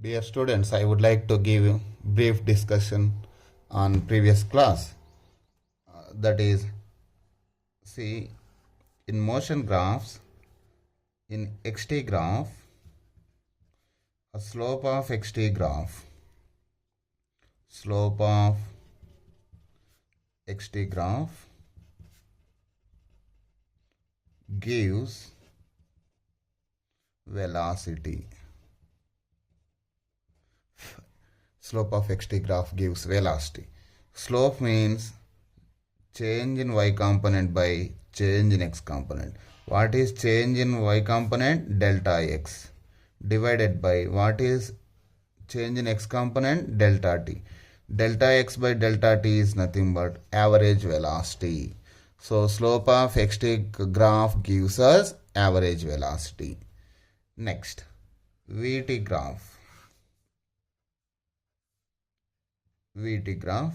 Dear students, I would like to give you brief discussion on previous class. That is, see, in motion graphs, in xt graph, a slope of xt graph gives velocity. Slope of xt graph gives velocity. Slope means change in y component by change in x component. What is change in y component? Delta x divided by what is change in x component? Delta t. Delta x by delta t is nothing but average velocity. So slope of xt graph gives us average velocity. Next, vt graph. A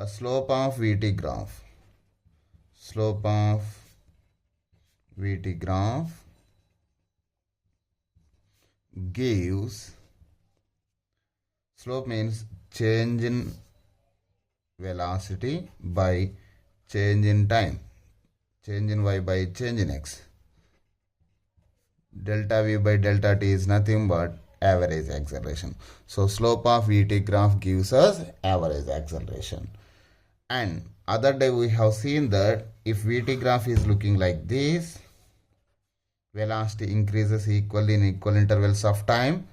slope of vt graph gives, slope means change in velocity by change in time, change in y by change in x. Delta v by delta t is nothing but average acceleration. So slope of vt graph gives us average acceleration. And other day we have seen that if vt graph is looking like this, velocity increases equally in equal intervals of time.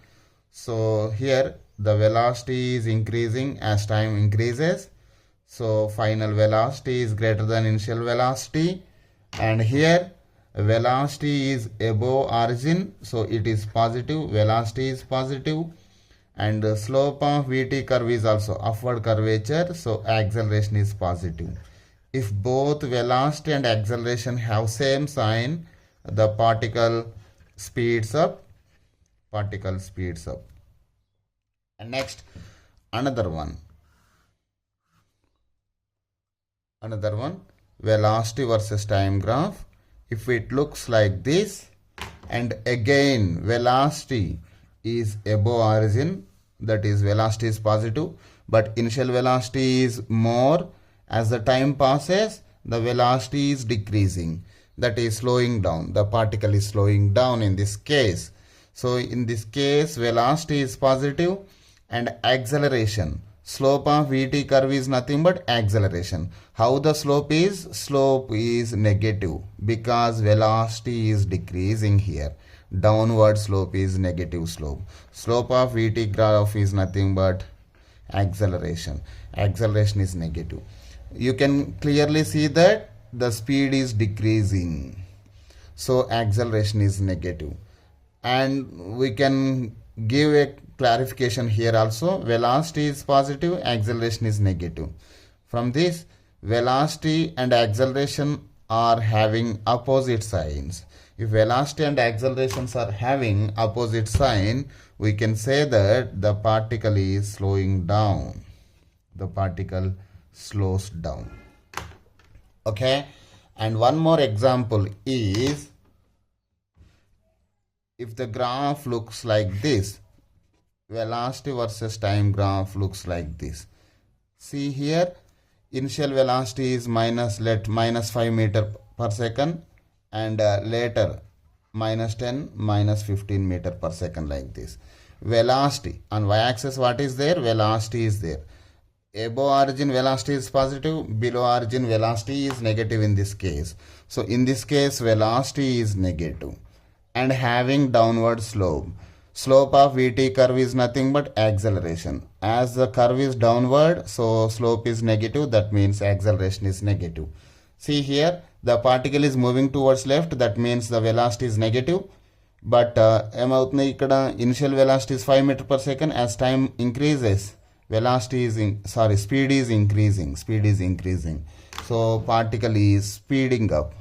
So here the velocity is increasing as time increases. So final velocity is greater than initial velocity. And here velocity is above origin, so it is positive, velocity is positive, and the slope of vt curve is also upward curvature, so acceleration is positive. If both velocity and acceleration have same sign, the particle speeds up. And next, another one, velocity versus time graph. If it looks like this, and again velocity is above origin, that is velocity is positive, but initial velocity is more. As the time passes, the velocity is decreasing, that is slowing down. The particle is slowing down in this case. So in this case, velocity is positive and acceleration, slope of vt curve is nothing but acceleration. How the slope is? Slope is negative because velocity is decreasing here. Downward slope is negative slope. Slope of vt graph is nothing but acceleration. Acceleration is negative. You can clearly see that the speed is decreasing. So acceleration is negative. And we can give a clarification here also. Velocity is positive, acceleration is negative. From this, velocity and acceleration are having opposite signs. If velocity and accelerations are having opposite sign, we can say that the particle is slowing down. The particle slows down. Okay, and one more example is, if the graph looks like this, velocity versus time graph looks like this. See here, initial velocity is minus 5 meter per second, and later minus 10, minus 15 meter per second, like this. Velocity on y-axis, what is there? Velocity is there. Above origin velocity is positive, below origin velocity is negative in this case. So in this case, velocity is negative and having downward slope. Slope of vt curve is nothing but acceleration. As the curve is downward, so slope is negative, that means acceleration is negative. See here, the particle is moving towards left, that means the velocity is negative. But initial velocity is 5 meter per second. As time increases, speed is increasing. So particle is speeding up.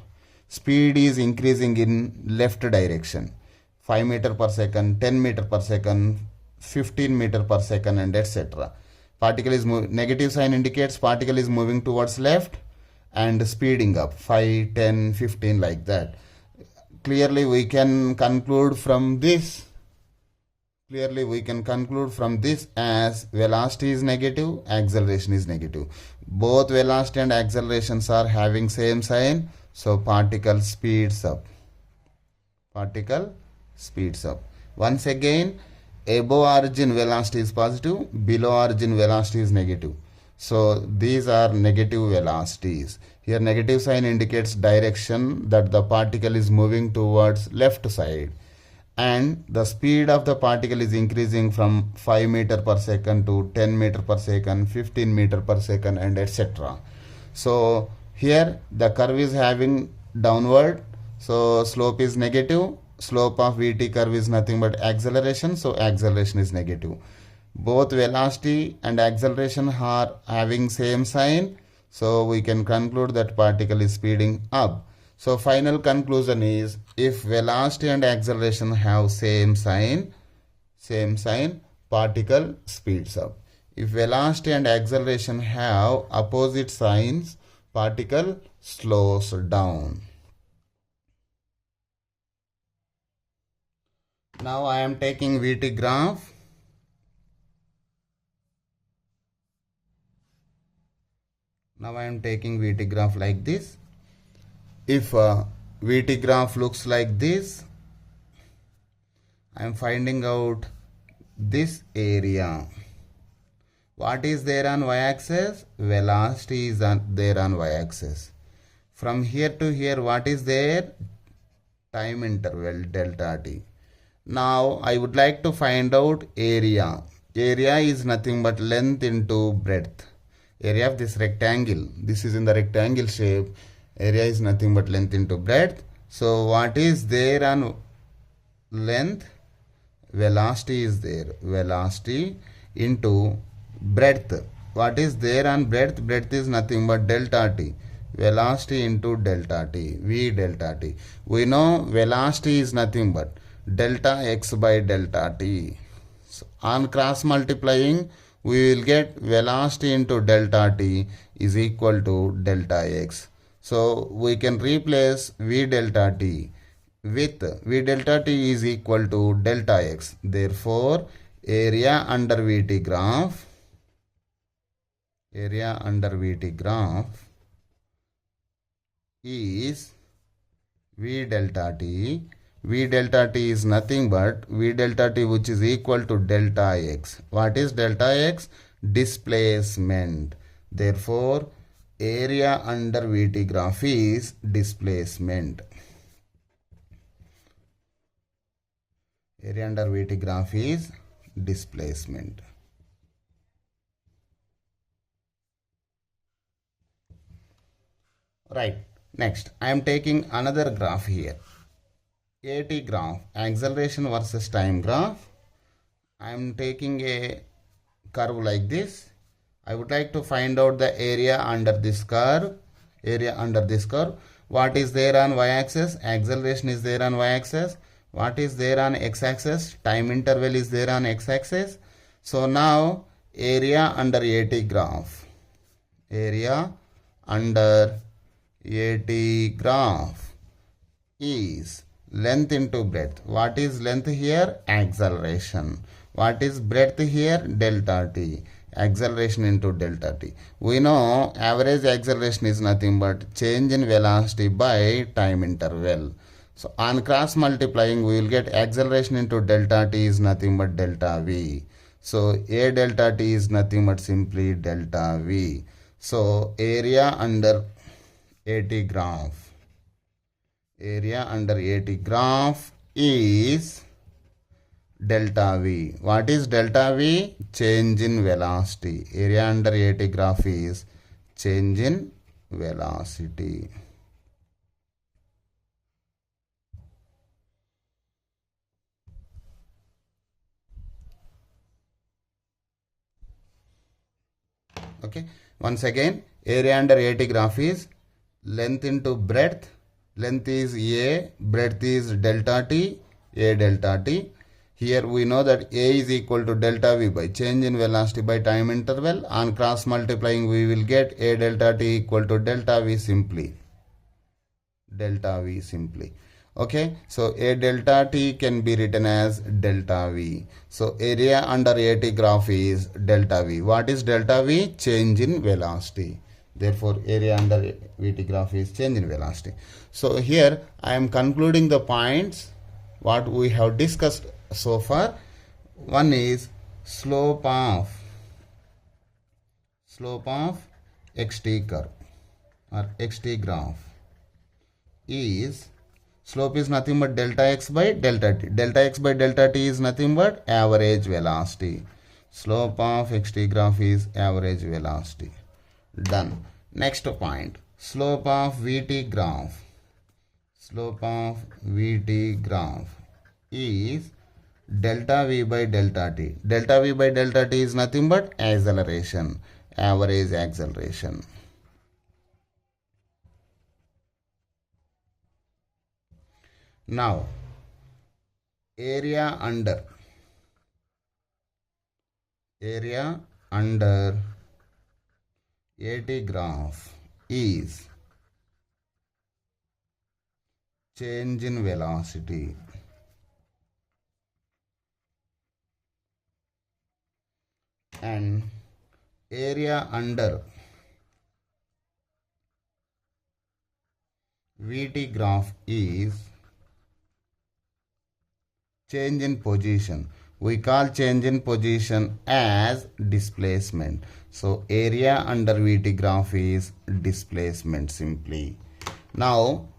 Speed is increasing in left direction. 5 meter per second, 10 meter per second, 15 meter per second, and etc. Particle is negative sign indicates particle is moving towards left and speeding up, 5, 10, 15, like that. Clearly we can conclude from this Clearly we can conclude from this as velocity is negative, acceleration is negative. Both velocity and accelerations are having same sign, so particle speeds up. Particle speeds up. Once again, above origin velocity is positive, below origin velocity is negative. So these are negative velocities. Here negative sign indicates direction that the particle is moving towards left side, and the speed of the particle is increasing from 5 meter per second to 10 meter per second, 15 meter per second, and etc. So here the curve is having downward, so slope is negative. Slope of VT curve is nothing but acceleration, so acceleration is negative. Both velocity and acceleration are having same sign, so we can conclude that particle is speeding up. So final conclusion is, if velocity and acceleration have same sign, particle speeds up. If velocity and acceleration have opposite signs, particle slows down. Now I am taking VT graph. Now I am taking VT graph like this. If VT graph looks like this, I am finding out this area. What is there on y-axis? Velocity is there on y-axis. From here to here, what is there? Time interval delta t. Now I would like to find out area. Area is nothing but length into breadth. Area of this rectangle. This is in the rectangle shape. Area is nothing but length into breadth. So what is there on length? Velocity is there. Velocity into breadth. What is there on breadth? Breadth is nothing but delta t. Velocity into delta t. V delta t. We know velocity is nothing but delta x by delta t. So on cross multiplying, we will get velocity into delta t is equal to delta x. So we can replace V delta t with V delta t is equal to delta x. Therefore, area under VT graph is V delta t. V delta t is nothing but V delta t, which is equal to delta x. What is delta x? Displacement. Therefore, area under VT graph is displacement. Area under VT graph is displacement. Right. Next, I am taking another graph here. AT graph, acceleration versus time graph. I am taking a curve like this. I would like to find out the area under this curve. What is there on y-axis? Acceleration is there on y-axis. What is there on x-axis? Time interval is there on x-axis. So now area under AT graph. Area under AT graph is length into breadth. What is length here? Acceleration. What is breadth here? Delta t. Acceleration into delta t. We know average acceleration is nothing but change in velocity by time interval. So on cross multiplying, we will get acceleration into delta t is nothing but delta v. So a delta t is nothing but simply delta v. So area under AT graph. Area under AT graph is delta v. What is delta v? Change in velocity. Area under AT graph is change in velocity. Okay. Once again, area under AT graph is length into breadth. Length is a, breadth is delta t, a delta t. Here we know that a is equal to delta v by change in velocity by time interval. On cross multiplying, we will get a delta t equal to delta v simply. Delta v simply. Okay, so a delta t can be written as delta v. So area under AT graph is delta v. What is delta v? Change in velocity. Therefore, area under VT graph is change in velocity. So here I am concluding the points what we have discussed so far. One is slope of xt curve or xt graph is, slope is nothing but delta x by delta t. Delta x by delta t is nothing but average velocity. Slope of xt graph is average velocity. Done. Next point, slope of VT graph. Slope of VT graph is delta v by delta t. Delta v by delta t is nothing but acceleration, average acceleration. Now, area under AT graph is change in velocity. And area under VT graph is change in position. We call change in position as displacement. So area under VT graph is displacement simply. Now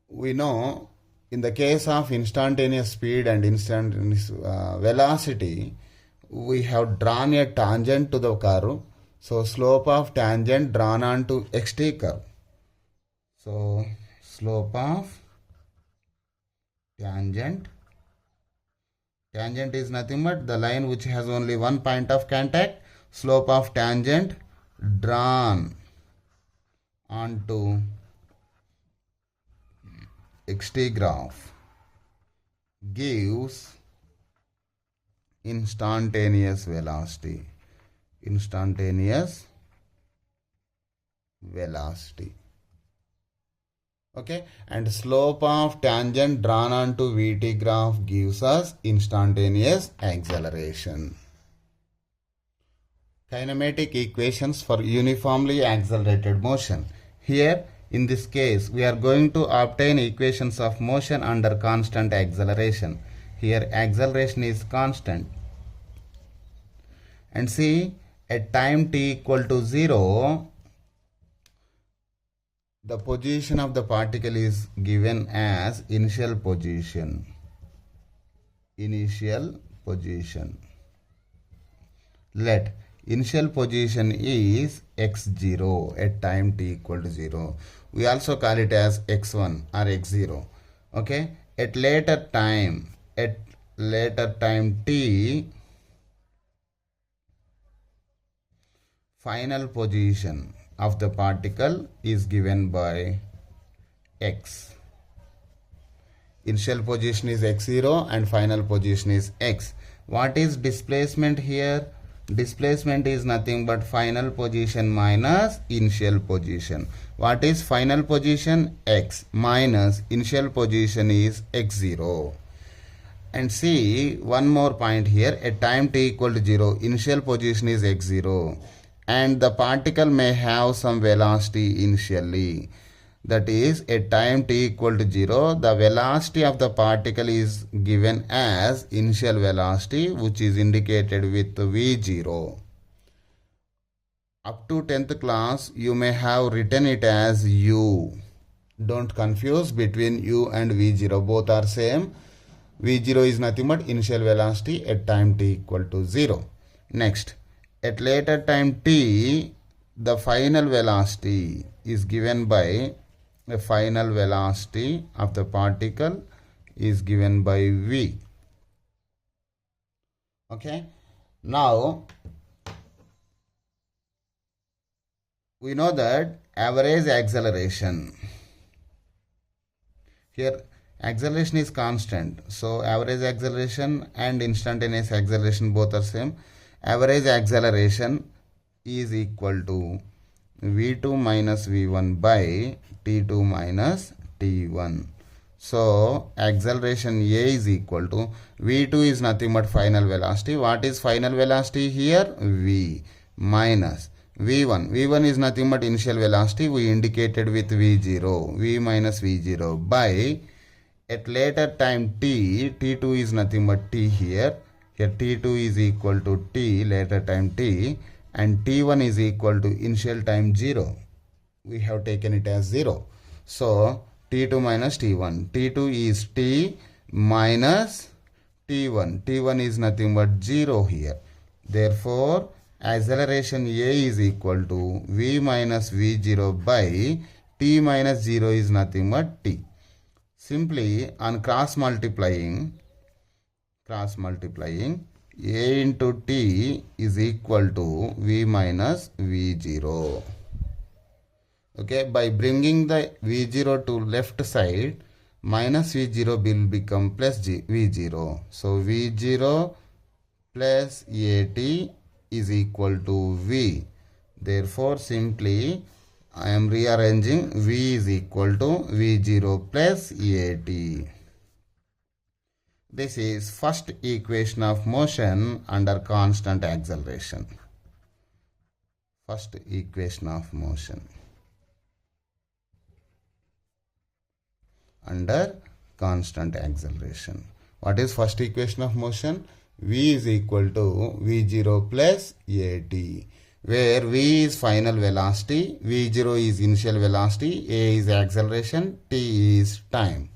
we know in the case of instantaneous speed and instantaneous velocity, we have drawn a tangent to the curve. So slope of tangent drawn onto xt curve. So slope of tangent is nothing but the line which has only one point of contact. Slope of tangent drawn onto xt graph gives instantaneous velocity. Okay, and slope of tangent drawn onto VT graph gives us instantaneous acceleration. Kinematic equations for uniformly accelerated motion. Here in this case we are going to obtain equations of motion under constant acceleration. Here acceleration is constant. And see, at time t equal to 0, the position of the particle is given as initial position. Let initial position is x0 at time t equal to 0. We also call it as x1 or x0. Okay, at later time t, final position of the particle is given by x. Initial position is x0 and final position is x. What is displacement here? Displacement is nothing but final position minus initial position. What is final position? X minus initial position is x0. And see one more point here. At time t equal to 0, initial position is x0. And the particle may have some velocity initially. That is, at time t equal to 0, the velocity of the particle is given as initial velocity, which is indicated with v0. Up to 10th class, you may have written it as u. Don't confuse between u and v0. Both are same. v0 is nothing but initial velocity at time t equal to 0. Next, at later time t, the final velocity is given by the final velocity of the particle is given by v. Okay, now we know that average acceleration, here acceleration is constant, so average acceleration and instantaneous acceleration both are same. Average acceleration is equal to v2 minus v1 by t2 minus t1. So acceleration A is equal to V2 is nothing but final velocity. What is final velocity here? V minus V1. V1 is nothing but initial velocity. We indicated with V0. V minus V0 by at later time t. T2 is nothing but t here. Here T2 is equal to t later time t, and T1 is equal to initial time 0. We have taken it as 0. So T2 minus T1. T2 is T minus T1. T1 is nothing but 0 here. Therefore, acceleration A is equal to V minus V0 by T minus 0 is nothing but T. Simply on cross multiplying, A into T is equal to V minus V0. Okay, by bringing the V0 to left side, minus V0 will become plus V0. So V0 plus AT is equal to V. Therefore, simply I am rearranging V is equal to V0 plus AT. This is first equation of motion under constant acceleration. First equation of motion under constant acceleration. What is first equation of motion? V is equal to V0 plus AT, where V is final velocity, V0 is initial velocity, A is acceleration, T is time.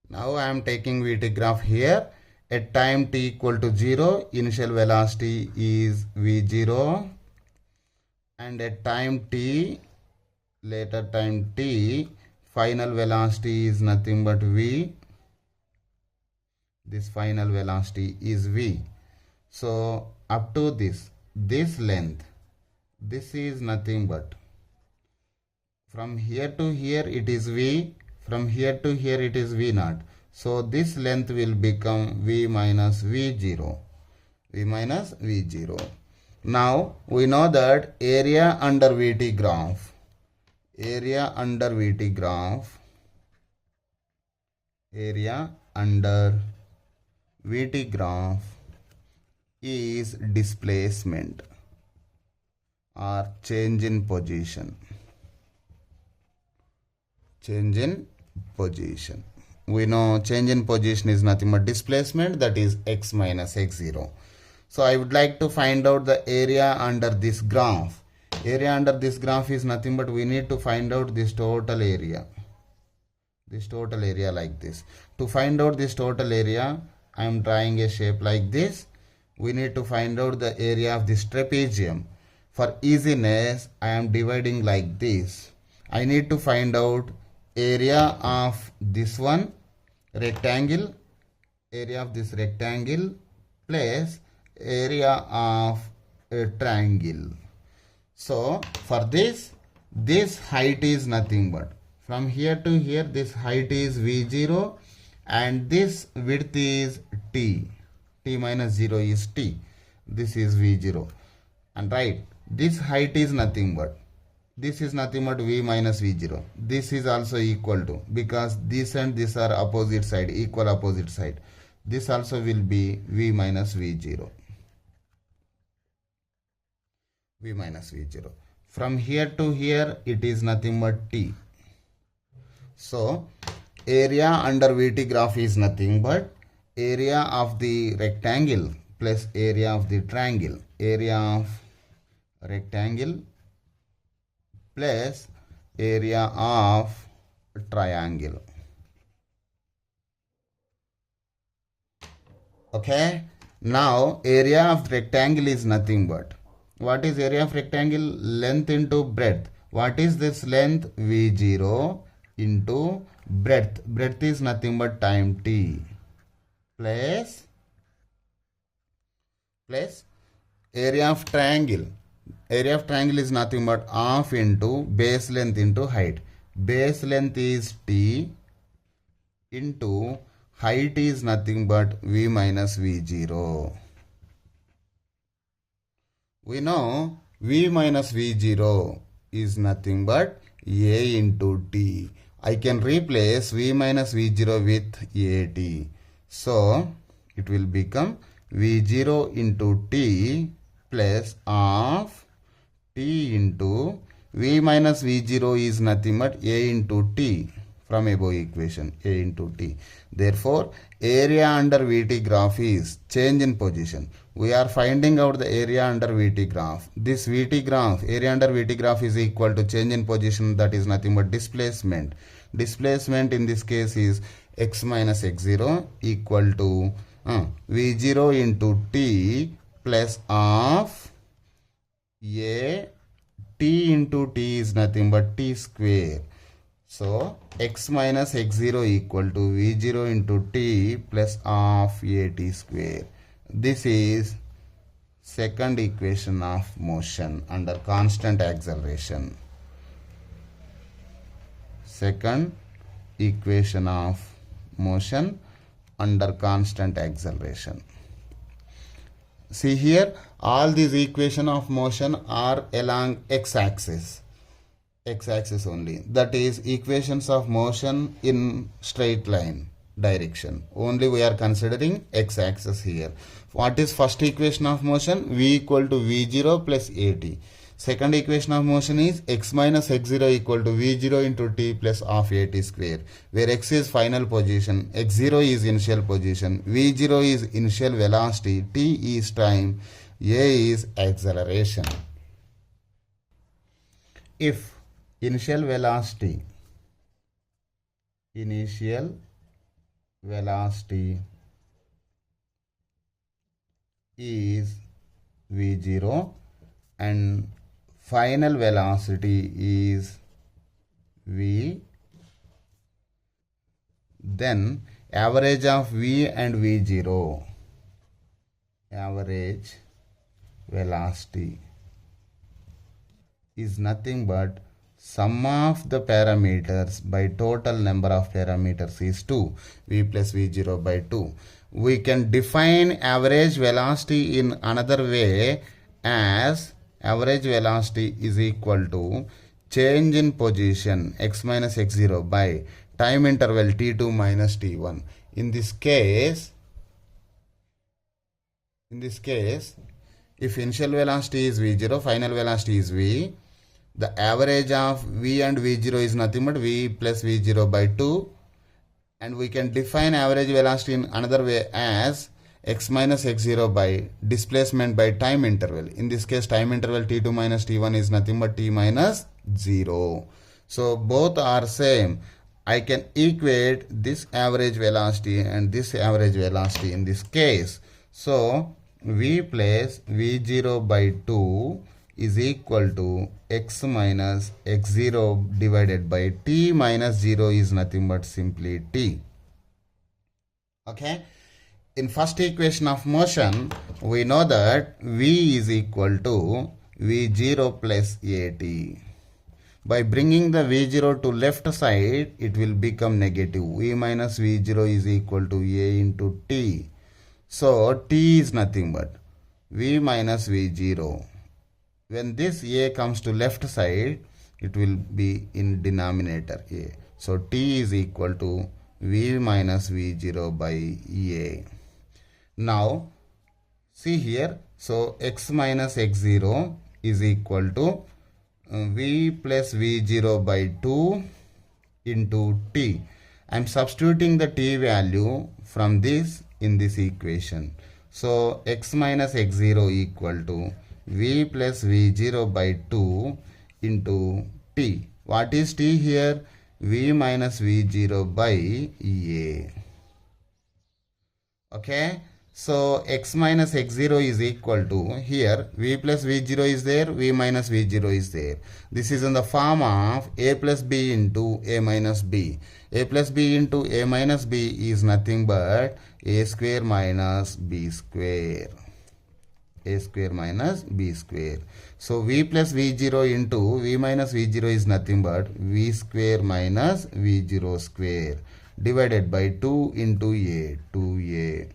Now I am taking VT graph here. At time t equal to 0, initial velocity is V0, and at time t, later time t, final velocity is nothing but V. This final velocity is V. So up to this length, this is nothing but, from here to here it is V, from here to here it is V0. So this length will become V minus V0. V minus V0. Now we know that area under VT graph, area under VT graph is displacement or change in position. Change in position. We know change in position is nothing but displacement, that is x minus x0. So I would like to find out the area under this graph. Area under this graph is nothing but, we need to find out this total area. This total area like this. To find out this total area, I am drawing a shape like this. We need to find out the area of this trapezium. For easiness, I am dividing like this. I need to find out area of this one rectangle, area of this rectangle plus area of a triangle. So for this height is nothing but, from here to here this height is V0 and this width is T. T minus 0 is T. This is V0. And right, this height is nothing but, this is nothing but V minus V0. This is also equal to, because this and this are opposite side, equal opposite side. This also will be V minus V0. V minus V0. From here to here it is nothing but T. So area under VT graph is nothing but area of the rectangle plus area of the triangle. Area of rectangle plus area of triangle. Okay. Now area of rectangle is nothing but, what is area of rectangle? Length into breadth. What is this length? V0 into breadth. Breadth is nothing but time t plus area of triangle. Area of triangle is nothing but half into base length into height. Base length is t into height is nothing but V minus V0. We know V minus V0 is nothing but A into T. I can replace V minus V0 with AT. So it will become V0 into T plus of T into V minus V0 is nothing but A into T from above equation, A into T. Therefore, area under VT graph is change in position. We are finding out the area under VT graph. This VT graph, area under VT graph is equal to change in position, that is nothing but displacement. Displacement in this case is x minus x0 equal to V0 into T plus of A. T into T is nothing but T square. So x minus x0 equal to V0 into T plus of AT square. This is second equation of motion under constant acceleration. Second equation of motion under constant acceleration. See here, all these equation of motion are along x-axis. X-axis only. That is equations of motion in straight line direction. Only we are considering x-axis here. What is first equation of motion? V equal to V0 plus AT. Second equation of motion is x minus x0 equal to V0 into T plus of AT square, where x is final position, x0 is initial position, V0 is initial velocity, T is time, A is acceleration. If initial velocity is V0 and final velocity is V, then average of V and V0, average velocity is nothing but sum of the parameters by total number of parameters is 2, V plus V0 by 2. We can define average velocity in another way as average velocity is equal to change in position x minus x0 by time interval t2 minus t1. In this case, if initial velocity is v0, final velocity is v, the average of v and v0 is nothing but v plus v0 by 2, and we can define average velocity in another way as x minus x0 by displacement by time interval. In this case, time interval t2 minus t1 is nothing but t minus 0. So both are same. I can equate this average velocity and this average velocity in this case. So v plus v0 by 2 is equal to x minus x0 divided by t minus 0 is nothing but simply t. Okay. In first equation of motion, we know that V is equal to V0 plus AT. By bringing the V0 to left side, it will become negative. V minus V0 is equal to A into T. So T is nothing but V minus V0. When this A comes to left side, it will be in denominator A. So T is equal to V minus V0 by A. Now see here, so x minus x0 is equal to v plus v0 by 2 into t. I am substituting the t value from this in this equation. So x minus x0 equal to v plus v0 by 2 into t. What is t here? V minus v0 by A. Okay. So x minus x0 is equal to, here v plus v0 is there, v minus v0 is there. This is in the form of a plus b into a minus b. A plus b into a minus b is nothing but a square minus b square. A square minus b square. So v plus v0 into v minus v0 is nothing but v square minus v0 square divided by 2 into a, 2a.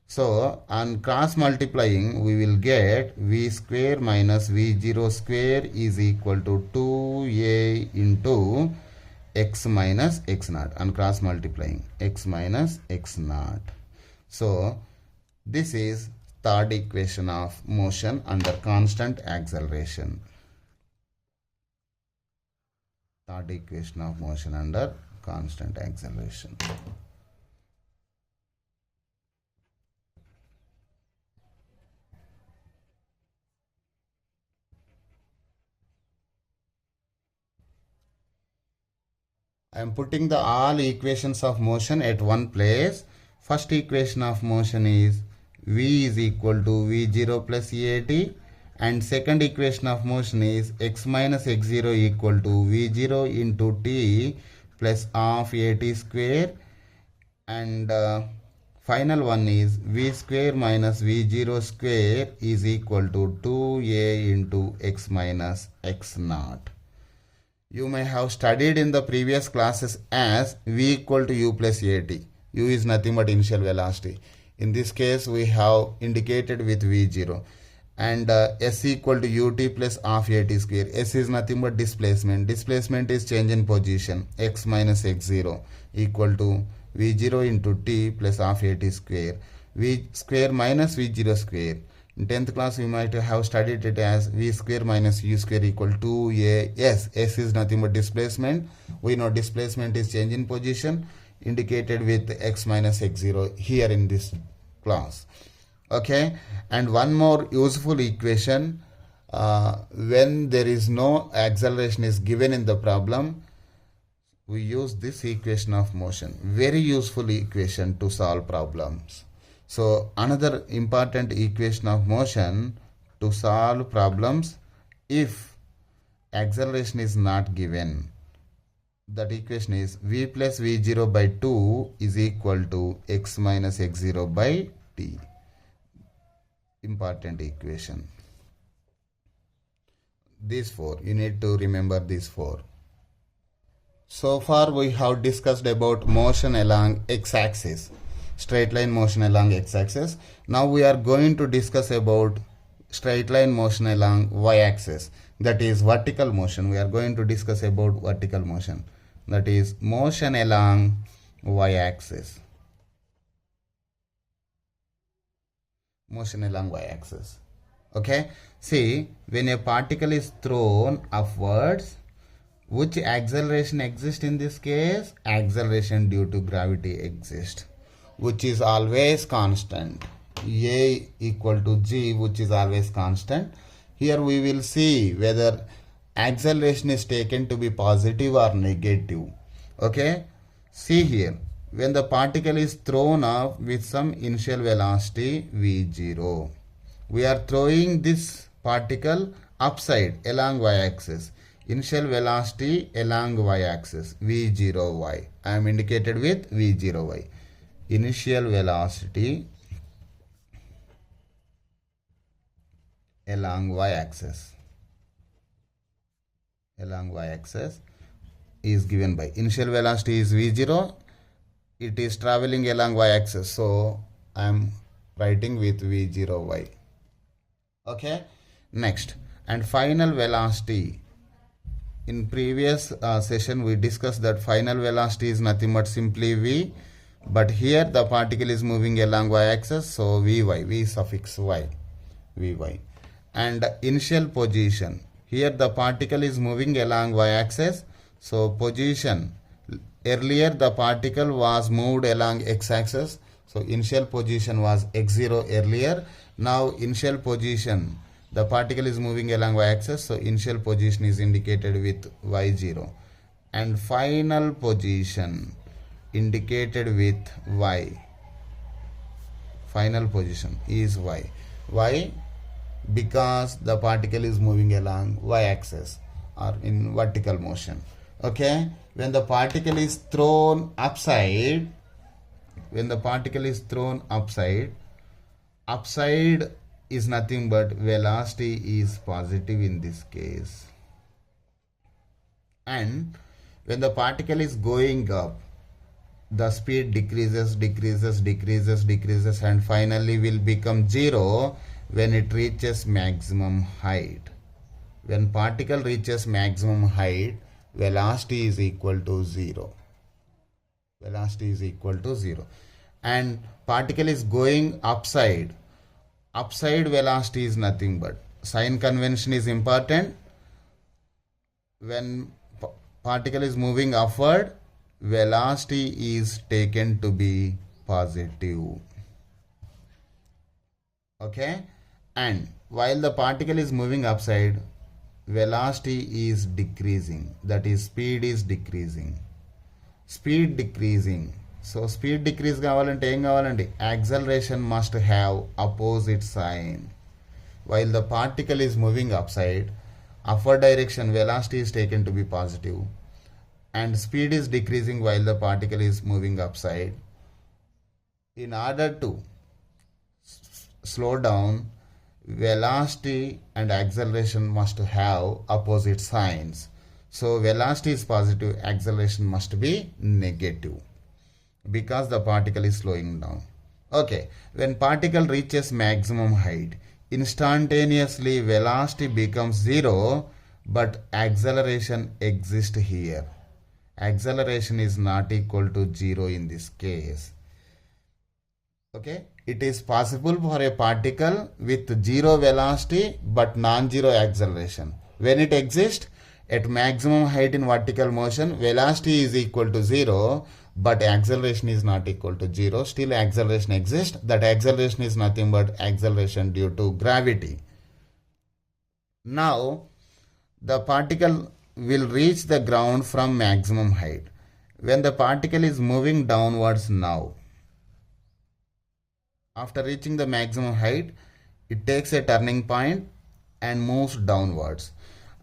So on cross multiplying, we will get v square minus v0 square is equal to 2a into x minus x naught and cross multiplying x minus x naught. So this is third equation of motion under constant acceleration. Third equation of motion under constant acceleration. I am putting the all equations of motion at one place. First equation of motion is v is equal to v0 plus at, and second equation of motion is x minus x0 equal to v0 into t plus half at square, and final one is v square minus v0 square is equal to 2a into x minus x naught. You may have studied in the previous classes as v equal to u plus at. U is nothing but initial velocity. In this case, we have indicated with v0. And s equal to ut plus half at square. S is nothing but displacement. Displacement is change in position. X minus x0 equal to v0 into t plus half at square. V square minus v0 square. In 10th class, we might have studied it as v square minus u square equal to a s. S is nothing but displacement. We know displacement is change in position indicated with x minus x0 here in this class. Okay, and one more useful equation when there is no acceleration is given in the problem, we use this equation of motion. Very useful equation to solve problems. So another important equation of motion to solve problems if acceleration is not given. That equation is v plus v0 by 2 is equal to x minus x0 by t. Important equation. These four, you need to remember these four. So far we have discussed about motion along x-axis, straight line motion along x-axis. Now we are going to discuss about straight line motion along y-axis, that is vertical motion. We are going to discuss about vertical motion, that is motion along y-axis. Motion along y-axis. Okay, see, when a particle is thrown upwards, which acceleration exists in this case? Acceleration due to gravity exists, which is always constant. A equal to g, which is always constant. Here we will see whether acceleration is taken to be positive or negative. Okay, see here, when the particle is thrown up with some initial velocity v0, we are throwing this particle upside along y-axis. Initial velocity along y-axis v0y. I am indicated with v0y. Initial velocity along y-axis. Along y-axis is given by initial velocity is v0. It is traveling along y-axis, so I am writing with v0y. Okay, next, and final velocity. In previous session we discussed that final velocity is nothing but simply v, but here the particle is moving along y-axis, so vy, v suffix y, vy. And initial position, here the particle is moving along y-axis, so position, earlier the particle was moved along x-axis, so initial position was x0 earlier. Now initial position, the particle is moving along y-axis, so initial position is indicated with y0, and final position indicated with y. Final position is y. Why? Because the particle is moving along y-axis or in vertical motion. Okay, when the particle is thrown upside, upside is nothing but velocity is positive in this case. And when the particle is going up, the speed decreases and finally will become 0 when it reaches maximum height. When particle reaches maximum height, velocity is equal to 0. Velocity is equal to 0. And particle is going upside. Upside velocity is nothing but, sign convention is important. When particle is moving upward, velocity is taken to be positive. Okay, and while the particle is moving upside, velocity is decreasing, that is speed is decreasing. Speed decreasing. So speed decrease కావాలంటే ఏం కావాలండి? Acceleration must have opposite sign. While the particle is moving upside, upward direction velocity is taken to be positive, and speed is decreasing while the particle is moving upside. In order to slow down, velocity and acceleration must have opposite signs. So velocity is positive, acceleration must be negative, because the particle is slowing down. Okay, when particle reaches maximum height, instantaneously velocity becomes 0, but acceleration exists here. Acceleration is not equal to 0 in this case. Okay, it is possible for a particle with 0 velocity but non-zero acceleration. When it exists at maximum height in vertical motion, velocity is equal to 0, but acceleration is not equal to 0. Still acceleration exists. That acceleration is nothing but acceleration due to gravity. Now the particle will reach the ground from maximum height. When the particle is moving downwards now, after reaching the maximum height, it takes a turning point and moves downwards.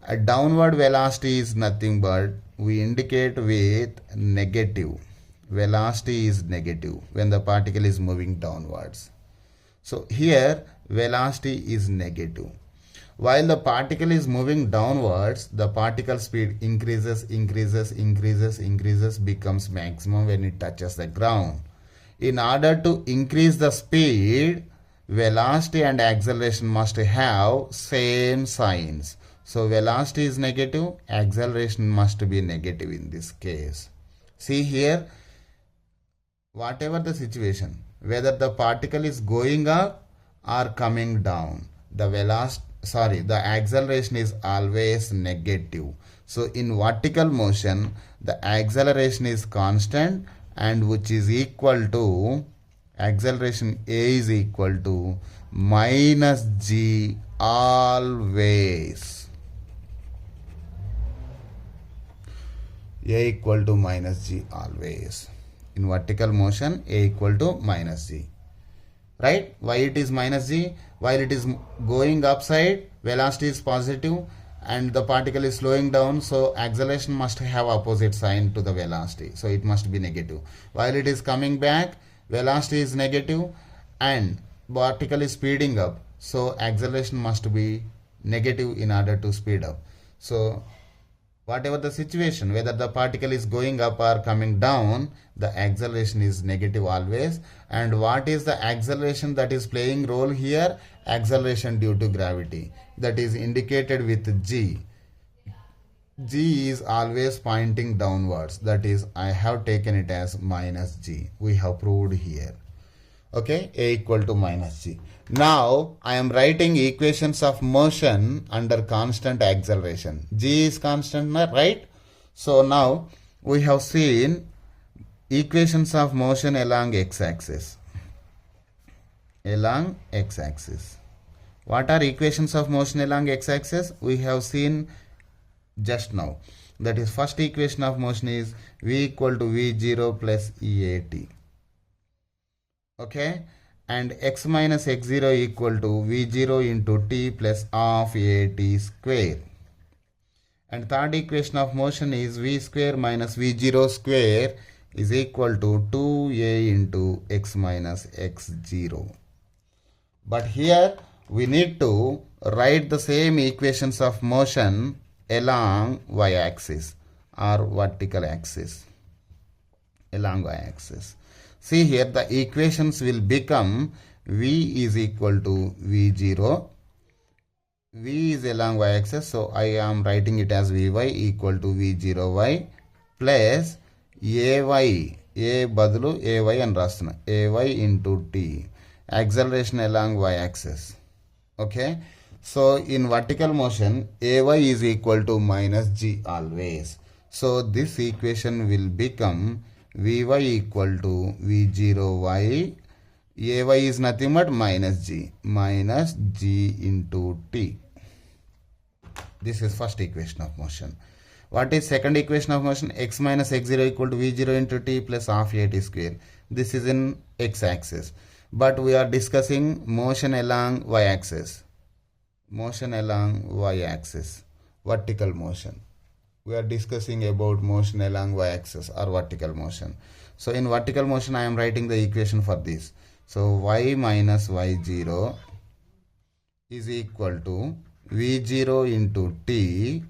A downward velocity is nothing but, we indicate with negative. Velocity is negative when the particle is moving downwards. So here velocity is negative. While the particle is moving downwards, the particle speed increases, becomes maximum when it touches the ground. In order to increase the speed, velocity and acceleration must have same signs. So velocity is negative, acceleration must be negative in this case. See here, whatever the situation, whether the particle is going up or coming down, the acceleration is always negative. So in vertical motion, the acceleration is constant, and which is equal to, acceleration A is equal to minus g always. A equal to minus g always. In vertical motion, A equal to minus g. Right? Why it is minus g? While it is going upside, velocity is positive and the particle is slowing down, so acceleration must have opposite sign to the velocity, so it must be negative. While it is coming back, velocity is negative and particle is speeding up, so acceleration must be negative in order to speed up. So whatever the situation, whether the particle is going up or coming down, the acceleration is negative always. And what is the acceleration that is playing role here? Acceleration due to gravity, that is indicated with g. G is always pointing downwards, that is I have taken it as minus g. We have proved here. Okay, A equal to minus g. Now I am writing equations of motion under constant acceleration. G is constant, right? So now we have seen equations of motion along x-axis. Along x-axis. What are equations of motion along x-axis? We have seen just now. That is, first equation of motion is v equal to v0 plus EAT. Okay, and x minus x0 equal to v0 into t plus half AT square. And third equation of motion is v square minus v0 square is equal to 2a into x minus x0. But here we need to write the same equations of motion along y-axis or vertical axis. Along y-axis. See here, the equations will become v is equal to v0. V is along y-axis, so I am writing it as Vy equal to V0y plus Ay, A బదులు Ay అని రాస్తున్నా, Ay into T, acceleration along y-axis. Okay, so in vertical motion, Ay is equal to minus G always. So this equation will become Vy equal to V0y, Ay is nothing but minus G into T. This is first equation of motion. What is second equation of motion? X minus x0 equal to v0 into t plus half a t square. This is in x-axis. But we are discussing motion along y-axis. Motion along y-axis. Vertical motion. We are discussing about motion along y-axis or vertical motion. So in vertical motion I am writing the equation for this. So y minus y0 is equal to v0 into t.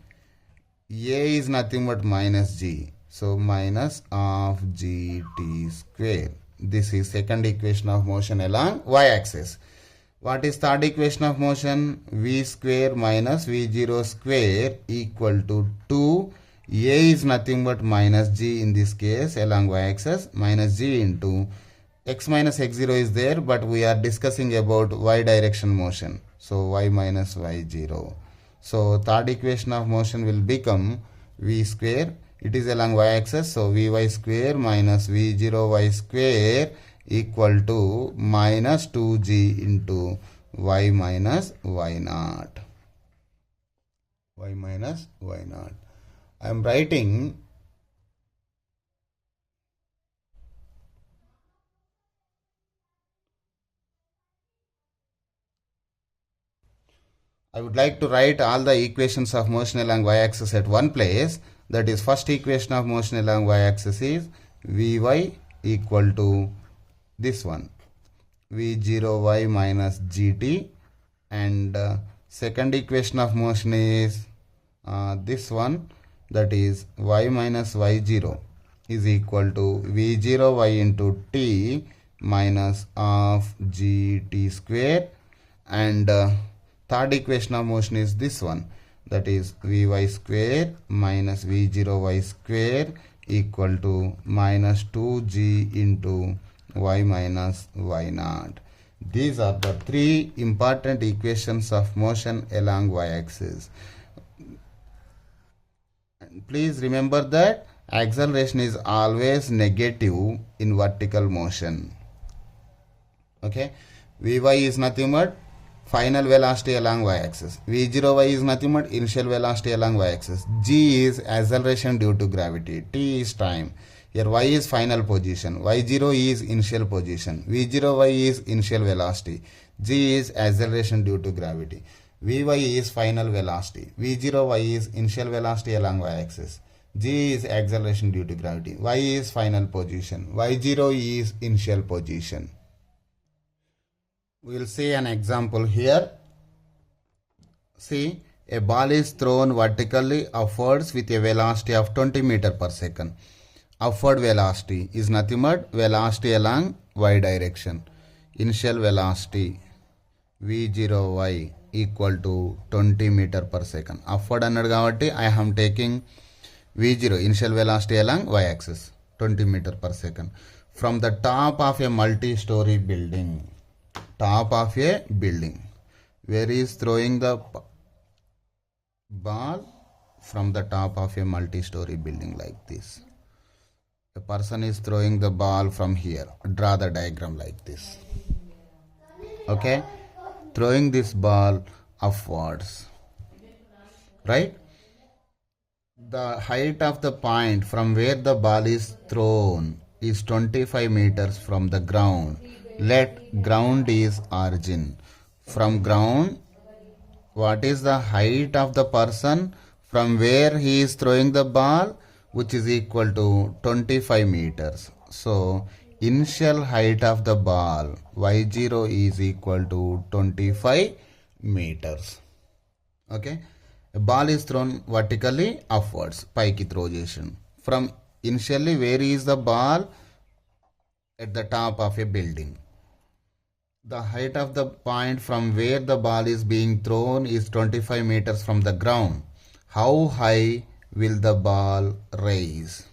A is nothing but minus g, so minus of gt square. This is second equation of motion along y-axis. What is third equation of motion? V square minus v0 square equal to 2. A is nothing but minus g in this case along y-axis, minus g into x minus x0 is there, but we are discussing about y direction motion. So y minus y0. So third equation of motion will become v square. It is along y-axis, so vy square minus v0y square equal to minus 2g into y minus y naught. Y minus y naught. I am writing I would like to write all the equations of motion along y-axis at one place. That is, first equation of motion along y-axis is Vy equal to this one, V0y minus gt, and second equation of motion is this one, that is y minus y0 is equal to V0y into t minus of gt square, and third equation of motion is this one, that is Vy square minus V0y square equal to minus 2g into y minus y naught. These are the three important equations of motion along y-axis. Please remember that acceleration is always negative in vertical motion. Okay, Vy is nothing but final velocity along y-axis. V0y is nothing but initial velocity along y-axis. G is acceleration due to gravity. T is time. Here y is final position. Y0 is initial position. V0y is initial velocity. G is acceleration due to gravity. Vy is final velocity. V0y is initial velocity along y-axis. G is acceleration due to gravity. Y is final position. Y0 is initial position. We will see an example here. See, a ball is thrown vertically upwards with a velocity of 20 meters per second. Upward velocity is nothing but velocity along y direction. Initial velocity v0y equal to 20 meters per second. Upward అన్నాడు కాబట్టి I am taking v0 initial velocity along y-axis 20 meters per second from the top of a multi-story building. Top of a building, where he is throwing the ball from the top of a multi-story building like this. A person is throwing the ball from here. Draw the diagram like this. Okay, throwing this ball upwards, right? The height of the point from where the ball is thrown is 25 meters from the ground. Let ground is origin. From ground, what is the height of the person from where he is throwing the ball, which is equal to 25 meters. So initial height of the ball y0 is equal to 25 meters. Okay, a ball is thrown vertically upwards, paiki throw చేసాను. From initially, where is the ball? At the top of a building. The height of the point from where the ball is being thrown is 25 meters from the ground. How high will the ball raise?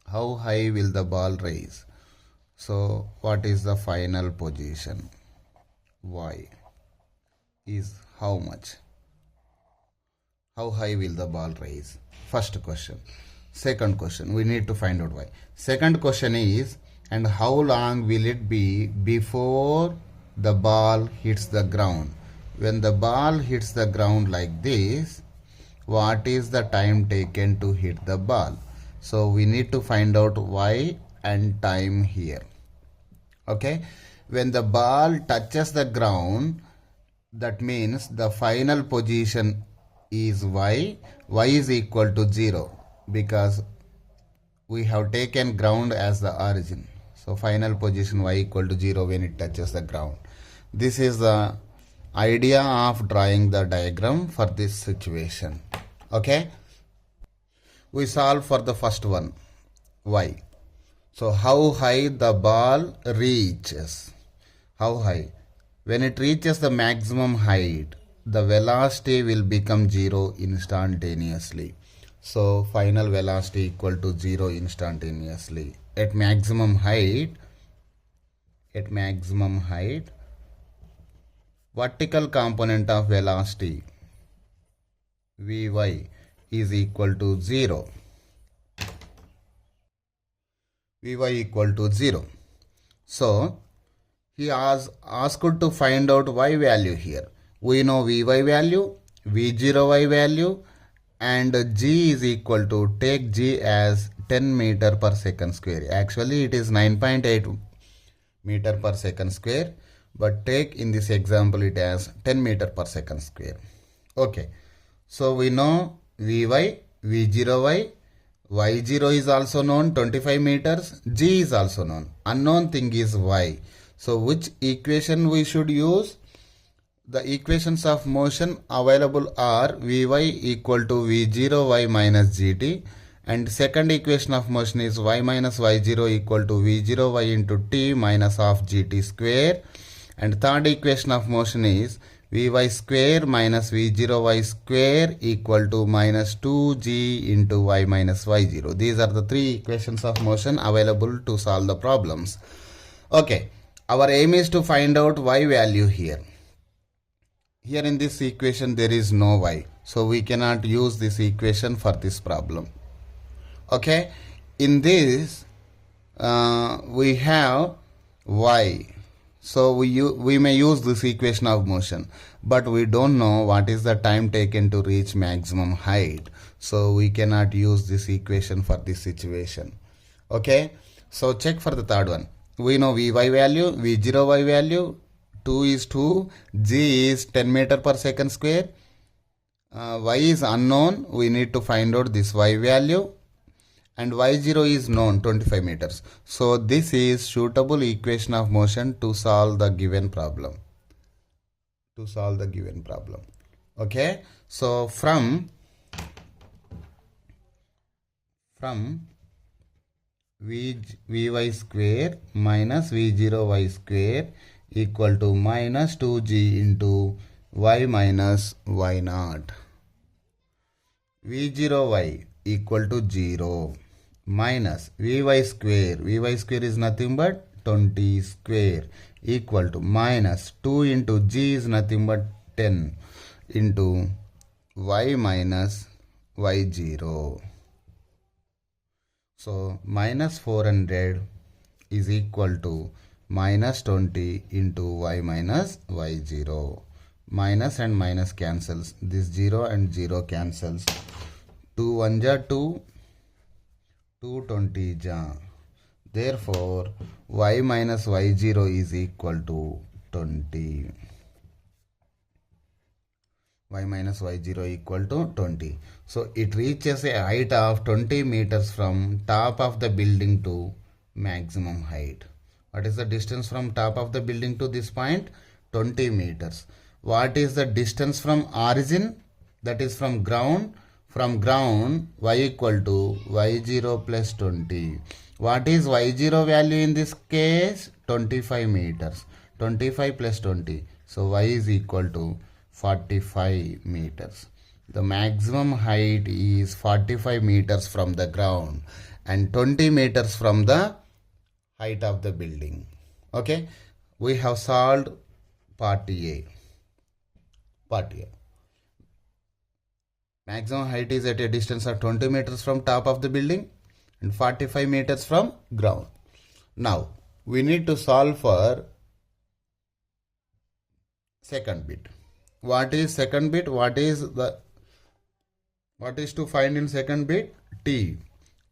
How high will the ball raise? So what is the final position? Y is how much? How high will the ball raise? First question. Second question, we need to find out y. Second question is, and how long will it be before the ball hits the ground? When the ball hits the ground like this, what is the time taken to hit the ball? So we need to find out y and time here. Okay, when the ball touches the ground, that means the final position is y is equal to 0 because we have taken ground as the origin. So final position y equal to 0 when it touches the ground. This is the idea of drawing the diagram for this situation. Okay, we solve for the first one, y. So how high the ball reaches? How high? When it reaches the maximum height, the velocity will become 0 instantaneously. So final velocity equal to 0 instantaneously. At maximum height, vertical component of velocity Vy is equal to 0. Vy equal to 0. So he has asked to find out y value here. We know Vy value, V0y value, and g is equal to, take g as 10 meter per second square. Actually it is 9.8 meter per second square, but take in this example it as 10 meter per second square. Okay, so we know Vy, V0y, y0 is also known 25 meters, g is also known. Unknown thing is y. So which equation we should use? The equations of motion available are Vy equal to V0y minus gt, and second equation of motion is y minus y0 equal to V0y into t minus half gt square, and third equation of motion is Vy square minus V0y square equal to minus 2g into y minus y0. These are the three equations of motion available to solve the problems. Okay, our aim is to find out y value here. Here in this equation there is no y, so we cannot use this equation for this problem. Okay, in this we have y, so we may use this equation of motion, but we don't know what is the time taken to reach maximum height, so we cannot use this equation for this situation. Okay, so check for the third one. We know Vy value, V0y value, 2 is 2, g is 10 meter per second square, y is unknown, we need to find out this y value, and y0 is known 25 meters. So this is suitable equation of motion to solve the given problem. Okay, so from Vy square minus V0y square equal to minus 2g into y minus y0. V0y equal to 0 minus Vy square is nothing but 20 square equal to minus 2 into g is nothing but 10 into y minus y0. So minus 400 is equal to minus 20 into y minus y0. Minus and minus cancels. This 0 and 0 cancels. 2 1 ja 2, 2 20 ja. Therefore, y minus y0 is equal to 20. Y minus y0 equal to 20. So it reaches a height of 20 meters from top of the building to maximum height. What is the distance from top of the building to this point? 20 meters. What is the distance from origin? That is from ground. From ground, y equal to y0 plus 20. What is y0 value in this case? 25 meters. 25 plus 20. So y is equal to 45 meters. The maximum height is 45 meters from the ground and 20 meters from the height of the building. Okay, we have solved part A. Part A. Maximum height is at a distance of 20 meters from top of the building and 45 meters from ground. Now, we need to solve for second bit. What is second bit? What is to find in second bit? T,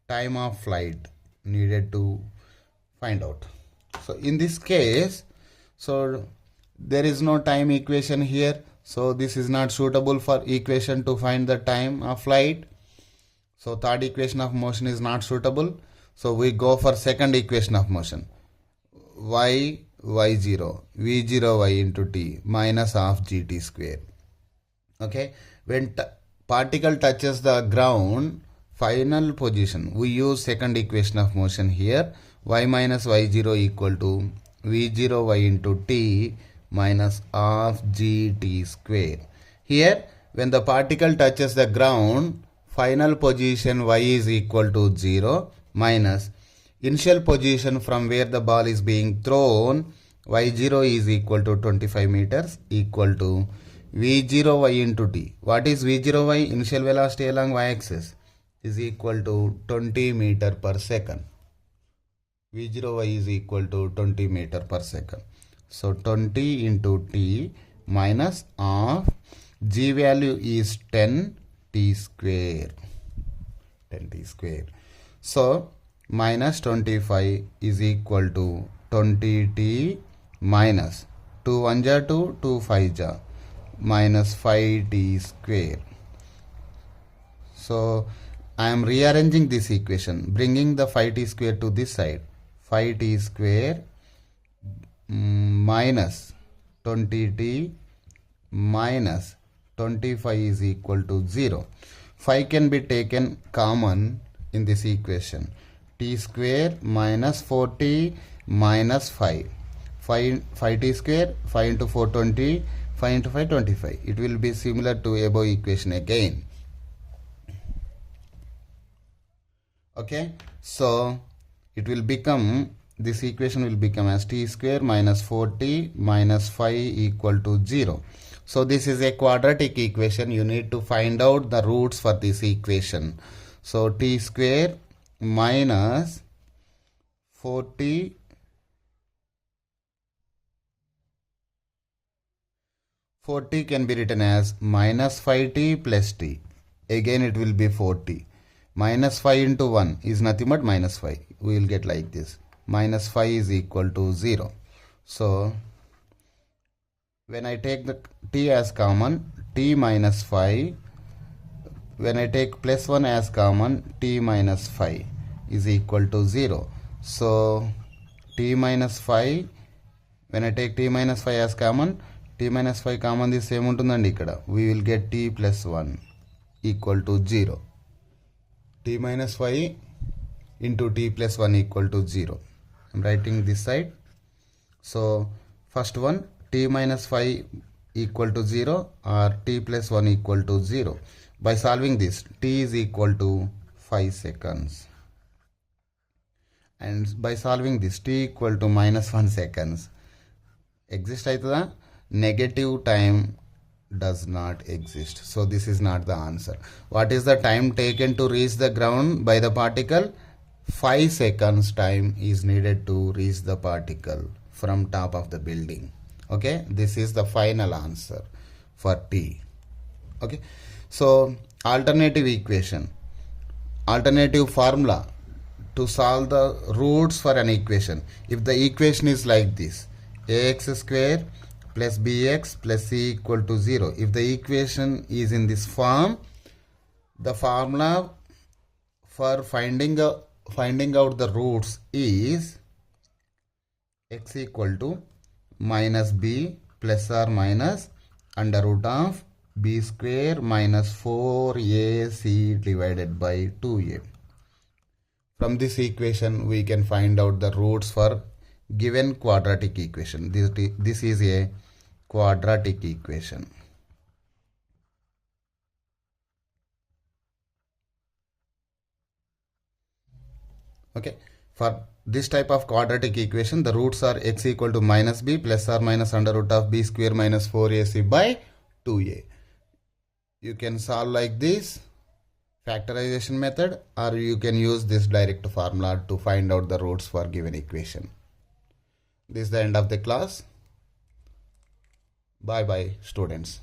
time of flight, needed to find out. So in this case, so there is no time equation here. So this is not suitable for equation to find the time of flight. So third equation of motion is not suitable. So we go for second equation of motion. Y, y0, v0 y into t minus half gt square. Okay, when particle touches the ground, final position, we use second equation of motion here. Y minus y0 equal to v0 y into t minus half gt square. Here, when the particle touches the ground, final position y is equal to 0 minus initial position from where the ball is being thrown, y0 is equal to 25 meters equal to v0 y into t. What is v0 y? Initial velocity along y-axis is equal to 20 meter per second. v0 y is equal to 20 meter per second. So 20 into t minus of g value is 10 t square. 10 t square. So minus 25 is equal to 20 t minus 2 1 ja 2, 2 5 ja minus 5 t square. So I am rearranging this equation, bringing the 5t square to this side. 5t square minus 20t minus 25 is equal to 0. 5 can be taken common in this equation. T square minus 4t minus 5. 5t square, 5 into 4 20, 5 into 5 25. It will be similar to above equation again. Okay, so it will become, this equation will become as t square minus 4t minus 5 equal to 0. So this is a quadratic equation. You need to find out the roots for this equation. So t square minus 4t can be written as minus 5t plus t. Again it will be 4t. Minus 5 into 1 is nothing but minus 5. We will get like this. Minus 5 is equal to 0. So when I take the t as common, t minus 5. When I take plus 1 as common, t minus 5 is equal to 0. So t minus 5, when I take t minus 5 as common, t minus 5 common the same untundandi ikkada. We will get t plus 1 equal to 0. T minus 5 into t plus 1 equal to 0. I am writing this side. So first one, t minus 5 equal to 0 or t plus 1 equal to 0. By solving this, t is equal to 5 seconds. And by solving this, t equal to minus 1 seconds. Exist aitada? Negative time does not exist. So this is not the answer. What is the time taken to reach the ground by the particle? 5 seconds time is needed to reach the particle from top of the building. Okay, this is the final answer for T. Okay, so alternative equation, alternative formula to solve the roots for an equation. If the equation is like this, ax square plus bx plus c equal to 0. If the equation is in this form, the formula for finding out the roots is x equal to minus b plus or minus under root of b square minus 4ac divided by 2a. From this equation we can find out the roots for given quadratic equation. This is a quadratic equation. Okay, for this type of quadratic equation, the roots are x equal to minus b plus or minus under root of b square minus 4ac by 2a. You can solve like this factorization method, or you can use this direct formula to find out the roots for given equation. This is the end of the class. Bye bye, students.